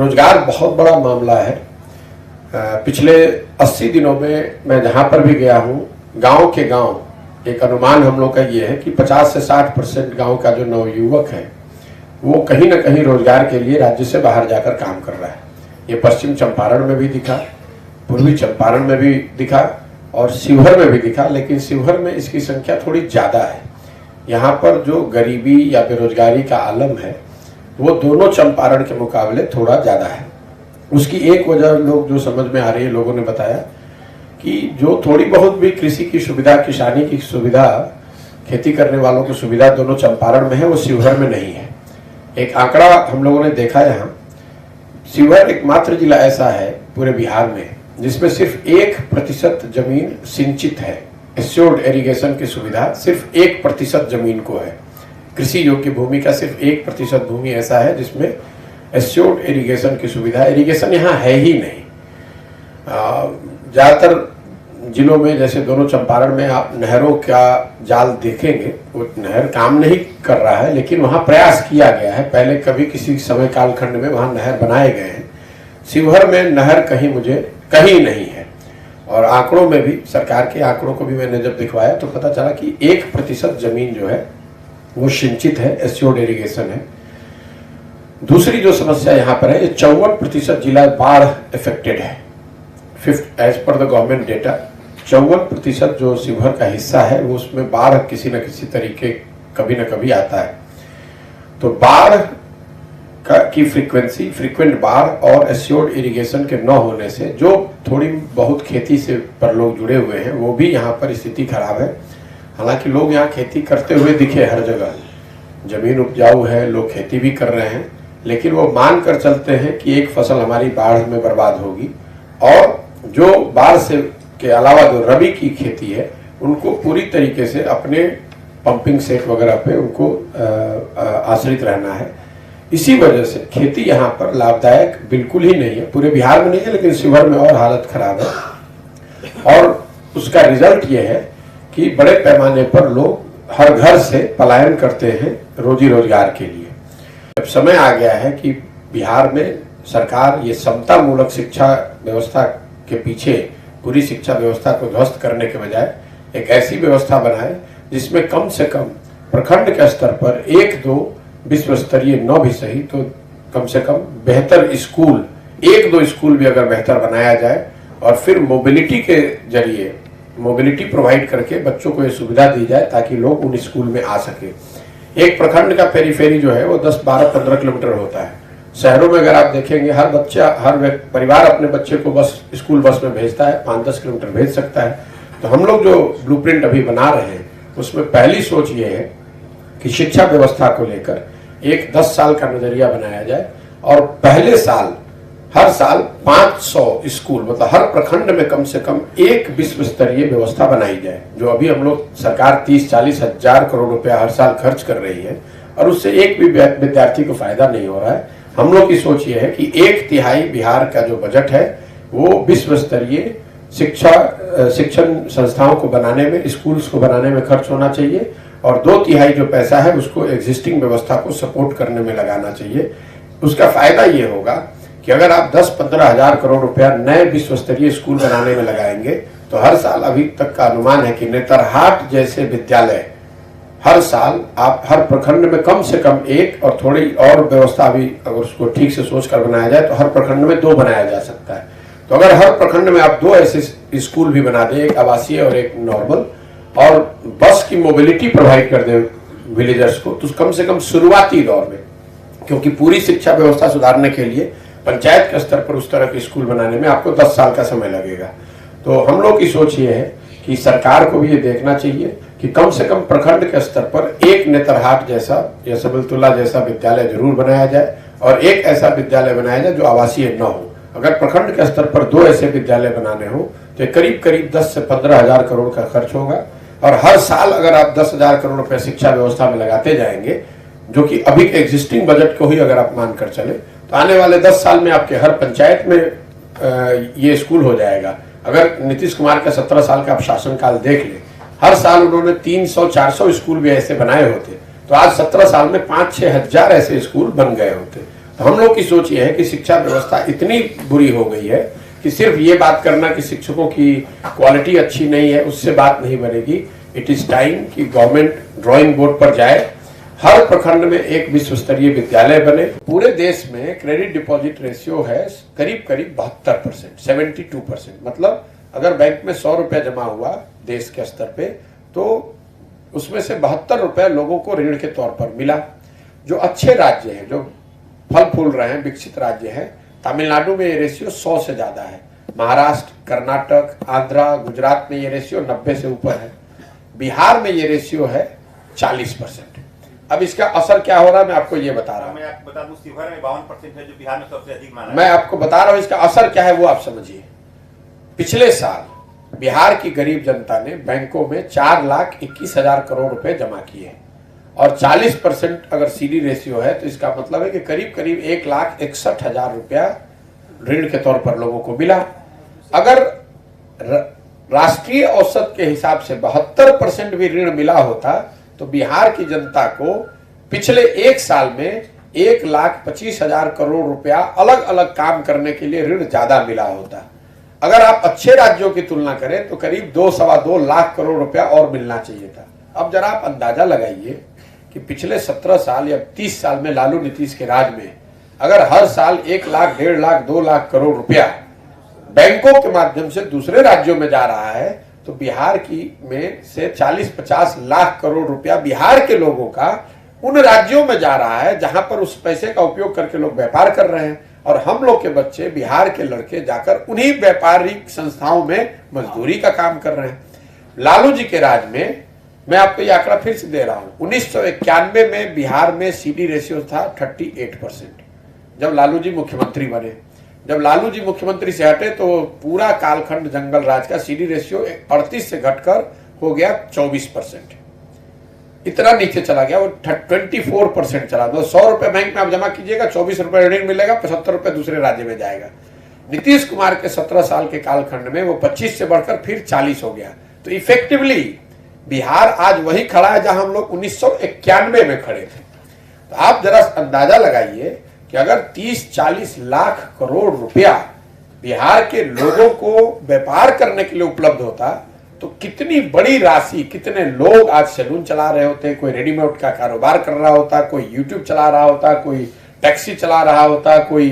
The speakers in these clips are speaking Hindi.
रोजगार बहुत बड़ा मामला है। पिछले 80 दिनों में मैं जहां पर भी गया हूं, गांव के गांव एक अनुमान हम लोग का ये है कि 50 से 60% गांव का जो नवयुवक है वो कहीं ना कहीं रोजगार के लिए राज्य से बाहर जाकर काम कर रहा है। ये पश्चिम चंपारण में भी दिखा, पूर्वी चंपारण में भी दिखा और शिवहर में भी दिखा, लेकिन शिवहर में इसकी संख्या थोड़ी ज्यादा है। यहाँ पर जो गरीबी या बेरोजगारी का आलम है वो दोनों चंपारण के मुकाबले थोड़ा ज्यादा है। उसकी एक वजह लोग जो समझ में आ रही है, लोगों ने बताया कि जो थोड़ी बहुत भी कृषि की सुविधा, किसानी की सुविधा, खेती करने वालों की सुविधा दोनों चंपारण में है, वो शिवहर में नहीं है। एक आंकड़ा हम लोगों ने देखा यहाँ, शिवहर एकमात्र जिला ऐसा है पूरे बिहार में जिसमें सिर्फ 1% जमीन सिंचित है। एश्योर्ड इरिगेशन की सुविधा सिर्फ 1% जमीन को है। कृषि योग्य भूमि का सिर्फ 1% भूमि ऐसा है जिसमें एश्योर्ड इरिगेशन की सुविधा। इरिगेशन यहाँ है ही नहीं। ज्यादातर जिलों में, जैसे दोनों चंपारण में आप नहरों का जाल देखेंगे, वो नहर काम नहीं कर रहा है, लेकिन वहां प्रयास किया गया है। पहले कभी किसी समय कालखंड में वहां नहर बनाए गए हैं। शिवहर में नहर कहीं नहीं है। और आंकड़ों में भी, सरकार के आंकड़ों को भी मैंने जब दिखवाया तो पता चला कि 1% जमीन जो है वो सिंचित है, एश्योर्ड इरिगेशन है। दूसरी जो समस्या यहाँ पर है, ये 54% जिला बाढ़ इफेक्टेड है। As per the government data 54% जो शिवहर का हिस्सा है वो उसमें बाढ़ किसी न किसी तरीके कभी न कभी आता है। तो बाढ़ की फ्रीक्वेंट बाढ़ और एश्योर्ड इरिगेशन के न होने से जो थोड़ी बहुत खेती से पर लोग जुड़े हुए हैं वो भी यहाँ पर स्थिति खराब है। हालांकि लोग यहाँ खेती करते हुए दिखे हर जगह, जमीन उपजाऊ है, लोग खेती भी कर रहे हैं, लेकिन वो मान कर चलते हैं कि एक फसल हमारी बाढ़ में बर्बाद होगी। और जो बाढ़ से के अलावा जो रबी की खेती है उनको पूरी तरीके से अपने पंपिंग सेट वगैरह पे उनको आश्रित रहना है। इसी वजह से खेती यहाँ पर लाभदायक बिल्कुल ही नहीं है। पूरे बिहार में नहीं है, लेकिन शिवहर में और हालत खराब है। और उसका रिजल्ट ये है कि बड़े पैमाने पर लोग हर घर से पलायन करते हैं रोजी रोजगार के लिए। अब समय आ गया है कि बिहार में सरकार ये समतामूलक शिक्षा व्यवस्था के पीछे पूरी शिक्षा व्यवस्था को ध्वस्त करने के बजाय एक ऐसी व्यवस्था बनाए जिसमें कम से कम प्रखंड के स्तर पर 1-2 विश्व स्तरीय, न भी सही तो कम से कम बेहतर स्कूल, 1-2 स्कूल भी अगर बेहतर बनाया जाए और फिर मोबिलिटी के जरिए मोबिलिटी प्रोवाइड करके बच्चों को ये सुविधा दी जाए ताकि लोग उन स्कूल में आ सके। एक प्रखंड का पेरीफेरी जो है वो 10, 12, 15 किलोमीटर होता है। शहरों में अगर आप देखेंगे, हर परिवार अपने बच्चे को स्कूल बस में भेजता है, 5-10 किलोमीटर भेज सकता है। तो हम लोग जो ब्लूप्रिंट अभी बना रहे हैं उसमें पहली सोच ये है कि शिक्षा व्यवस्था को लेकर एक 10 साल का नजरिया बनाया जाए और पहले साल हर साल 500 स्कूल, मतलब हर प्रखंड में कम से कम एक विश्व स्तरीय व्यवस्था बनाई जाए। जो अभी हम लोग सरकार 30-40 हजार करोड़ रुपया हर साल खर्च कर रही है और उससे एक भी विद्यार्थी को फायदा नहीं हो रहा है। हम लोग की सोच ये है कि 1/3 बिहार का जो बजट है वो विश्व स्तरीय शिक्षण संस्थाओं को बनाने में, स्कूल्स को बनाने में खर्च होना चाहिए और 2/3 जो पैसा है उसको एग्जिस्टिंग व्यवस्था को सपोर्ट करने में लगाना चाहिए। उसका फायदा ये होगा कि अगर आप 10-15 हजार करोड़ रुपया नए विश्व स्तरीय स्कूल बनाने में लगाएंगे तो हर साल, अभी तक का अनुमान है कि नेतरहाट जैसे विद्यालय हर साल आप हर प्रखंड में कम से कम एक, और थोड़ी और व्यवस्था भी अगर उसको ठीक से सोच कर बनाया जाए तो हर प्रखंड में 2 बनाया जा सकता है। तो अगर हर प्रखंड में आप 2 ऐसे स्कूल भी बना दें, एक आवासीय और एक नॉर्मल, और बस की मोबिलिटी प्रोवाइड कर दे विलेजर्स को, तो कम से कम शुरुआती दौर में, क्योंकि पूरी शिक्षा व्यवस्था सुधारने के लिए पंचायत के स्तर पर उस तरह के स्कूल बनाने में आपको 10 साल का समय लगेगा। तो हम लोग की सोच ये है कि सरकार को भी ये देखना चाहिए कि कम से कम प्रखंड के स्तर पर एक नेतरहाट जैसा या सबलतुल्ला जैसा विद्यालय जरूर बनाया जाए और एक ऐसा विद्यालय बनाया जाए जो आवासीय न हो। अगर प्रखंड के स्तर पर 2 ऐसे विद्यालय बनाने हो तो करीब 10 से 15 हजार करोड़ का खर्च होगा और हर साल अगर आप 10 हजार करोड़ रुपए शिक्षा व्यवस्था में लगाते जाएंगे, जो कि अभी के एग्जिस्टिंग बजट को ही अगर आप मानकर चले, तो आने वाले 10 साल में आपके हर पंचायत में ये स्कूल हो जाएगा। अगर नीतीश कुमार का 17 साल का आप शासनकाल देख ले, हर साल उन्होंने 300-400 स्कूल भी ऐसे बनाए होते तो आज 17 साल में 5-6 हजार ऐसे स्कूल बन गए होते। तो हम लोग की सोच ये है कि शिक्षा व्यवस्था इतनी बुरी हो गई है कि सिर्फ ये बात करना कि शिक्षकों की क्वालिटी अच्छी नहीं है उससे बात नहीं बनेगी। इट इज टाइम कि गवर्नमेंट ड्राइंग बोर्ड पर जाए, हर प्रखंड में एक विश्व स्तरीय विद्यालय बने। पूरे देश में क्रेडिट डिपॉजिट रेशियो है करीब करीब 72%, 72%। मतलब अगर बैंक में 100 रुपया जमा हुआ देश के स्तर पे तो उसमें से 72 रुपए लोगों को ऋण के तौर पर मिला। जो अच्छे राज्य हैं, जो फल फूल रहे हैं, विकसित राज्य हैं, तमिलनाडु में ये रेशियो 100 से ज्यादा है। महाराष्ट्र, कर्नाटक, आंध्रा, गुजरात में ये रेशियो 90 से ऊपर है। बिहार में ये रेशियो है 40%। अब इसका असर क्या हो रहा है मैं आपको ये बता रहा हूँ। मैं आपको बता दूं शिवहर में 52% है जो बिहार में सबसे अधिक माना है। मैं आपको बता रहा हूँ इसका असर क्या है वो आप समझिए। पिछले साल बिहार की गरीब जनता ने बैंकों में 4,21,000 करोड़ रुपए जमा किए और 40% अगर सीडी रेशियो है तो इसका मतलब है कि करीब करीब 1,61,000 रुपया ऋण के तौर पर लोगों को मिला। अगर राष्ट्रीय औसत के हिसाब से 72% भी ऋण मिला होता तो बिहार की जनता को पिछले एक साल में 1,25,000 करोड़ रुपया अलग अलग काम करने के लिए ऋण ज्यादा मिला होता। अगर आप अच्छे राज्यों की तुलना करें तो करीब 2-2.25 लाख करोड़ रुपया और मिलना चाहिए था। अब जरा आप अंदाजा लगाइए कि पिछले 17 साल या 30 साल में लालू नीतीश के राज में अगर हर साल 1 लाख, 1.5 लाख, 2 लाख करोड़ रुपया बैंकों के माध्यम से दूसरे राज्यों में जा रहा है तो बिहार की में से 40-50 लाख करोड़ रुपया बिहार के लोगों का उन राज्यों में जा रहा है जहां पर उस पैसे का उपयोग करके लोग व्यापार कर रहे हैं और हम लोग के बच्चे, बिहार के लड़के जाकर उन्हीं व्यापारिक संस्थाओं में मजदूरी का काम कर रहे हैं। लालू जी के राज में, मैं आपको यह आंकड़ा फिर से दे रहा हूं, 1991 में बिहार में सीडी रेशियो था 38%। जब लालू जी मुख्यमंत्री बने, जब लालू जी मुख्यमंत्री से हटे तो पूरा कालखंड जंगल राज का सीडी रेशियो 38 से घटकर हो गया 24%। इतना नीचे चला गया, वो 24% चला। तो 100 रुपए बैंक में आप जमा कीजिएगा, 24 रुपए ऋण मिलेगा, 75 रुपए दूसरे राज्य में जाएगा। नीतीश कुमार के 17 साल के कालखंड में वो 25 से बढ़कर फिर 40 हो गया। तो इफेक्टिवली बिहार आज वही खड़ा है जहां हम लोग 1991 में खड़े थे। तो आप जरा अंदाजा लगाइए कि अगर 30-40 लाख करोड़ रुपया बिहार के लोगों को व्यापार करने के लिए उपलब्ध होता तो कितनी बड़ी राशि, कितने लोग आज सैलून चला रहे होते, कोई रेडीमेड का कारोबार कर रहा होता, कोई यूट्यूब चला रहा होता, कोई टैक्सी चला रहा होता, कोई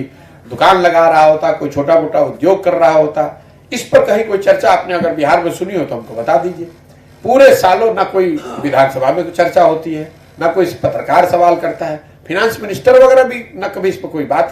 दुकान लगा रहा होता, कोई छोटा मोटा उद्योग कर रहा होता। इस पर कहीं कोई चर्चा आपने अगर बिहार में सुनी हो तो हमको बता दीजिए। पूरे सालों ना कोई विधानसभा में चर्चा होती है, ना कोई पत्रकार सवाल करता है, फाइनेंस मिनिस्टर वगैरह भी ना कभी इस पर कोई बात